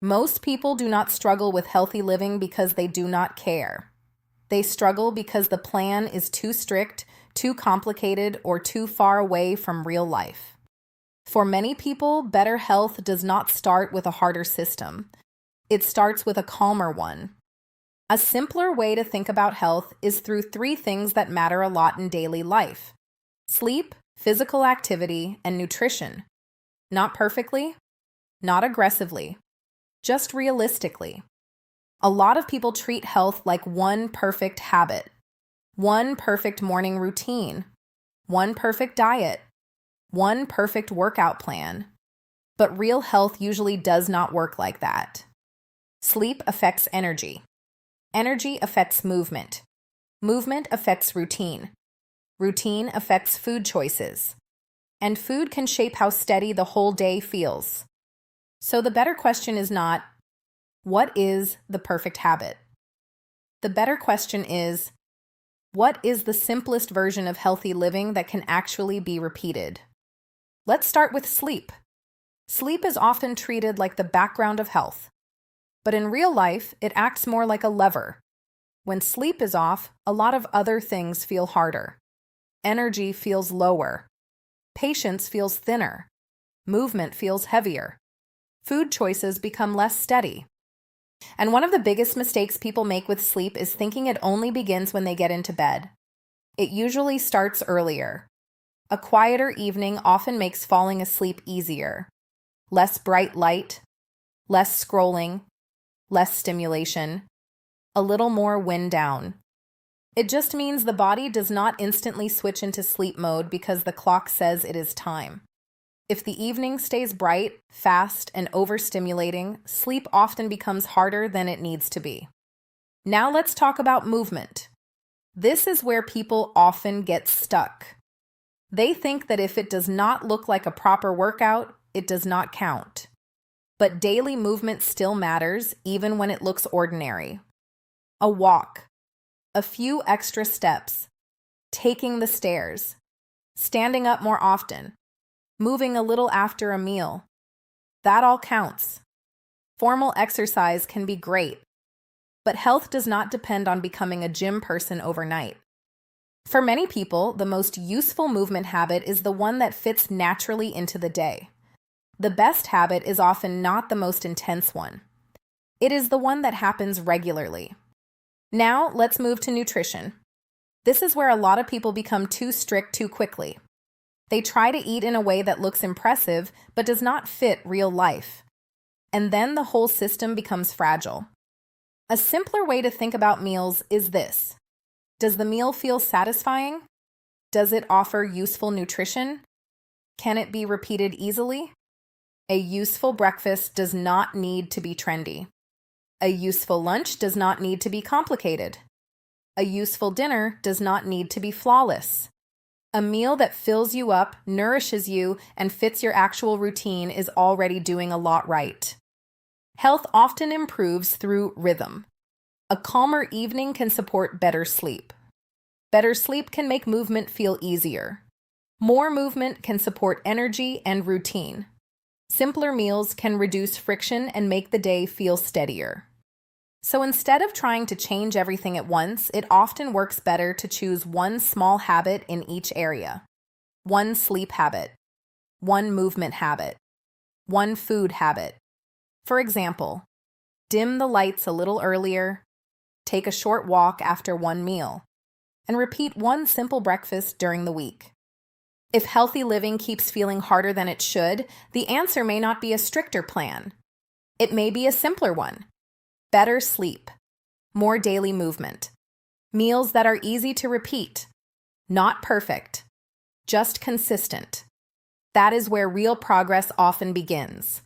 Most people do not struggle with healthy living because they do not care. They struggle because the plan is too strict, too complicated, or too far away from real life. For many people, better health does not start with a harder system. It starts with a calmer one. A simpler way to think about health is through three things that matter a lot in daily life: sleep, physical activity, and nutrition. Not perfectly, not aggressively, just realistically. A lot of people treat health like one perfect habit, one perfect morning routine, one perfect diet, one perfect workout plan. But real health usually does not work like that. Sleep affects energy. Energy affects movement. Movement affects routine. Routine affects food choices. And food can shape how steady the whole day feels. So the better question is not, what is the perfect habit? The better question is, what is the simplest version of healthy living that can actually be repeated? Let's start with sleep. Sleep is often treated like the background of health. But in real life, it acts more like a lever. When sleep is off, a lot of other things feel harder. Energy feels lower. Patience feels thinner. Movement feels heavier. Food choices become less steady. And one of the biggest mistakes people make with sleep is thinking it only begins when they get into bed. It usually starts earlier. A quieter evening often makes falling asleep easier. Less bright light, less scrolling, less stimulation, a little more wind down. It just means the body does not instantly switch into sleep mode because the clock says it is time. If the evening stays bright, fast, and overstimulating, sleep often becomes harder than it needs to be. Now let's talk about movement. This is where people often get stuck. They think that if it does not look like a proper workout, it does not count. But daily movement still matters, even when it looks ordinary. A walk, a few extra steps, taking the stairs, standing up more often, moving a little after a meal. That all counts. Formal exercise can be great, but health does not depend on becoming a gym person overnight. For many people, the most useful movement habit is the one that fits naturally into the day. The best habit is often not the most intense one. It is the one that happens regularly. Now, let's move to nutrition. This is where a lot of people become too strict too quickly. They try to eat in a way that looks impressive but does not fit real life. And then the whole system becomes fragile. A simpler way to think about meals is this: does the meal feel satisfying? Does it offer useful nutrition? Can it be repeated easily? A useful breakfast does not need to be trendy. A useful lunch does not need to be complicated. A useful dinner does not need to be flawless. A meal that fills you up, nourishes you, and fits your actual routine is already doing a lot right. Health often improves through rhythm. A calmer evening can support better sleep. Better sleep can make movement feel easier. More movement can support energy and routine. Simpler meals can reduce friction and make the day feel steadier. So instead of trying to change everything at once, it often works better to choose one small habit in each area. One sleep habit, one movement habit, one food habit. For example, dim the lights a little earlier, take a short walk after one meal, and repeat one simple breakfast during the week. If healthy living keeps feeling harder than it should, the answer may not be a stricter plan. It may be a simpler one. Better sleep, more daily movement, meals that are easy to repeat, not perfect, just consistent. That is where real progress often begins.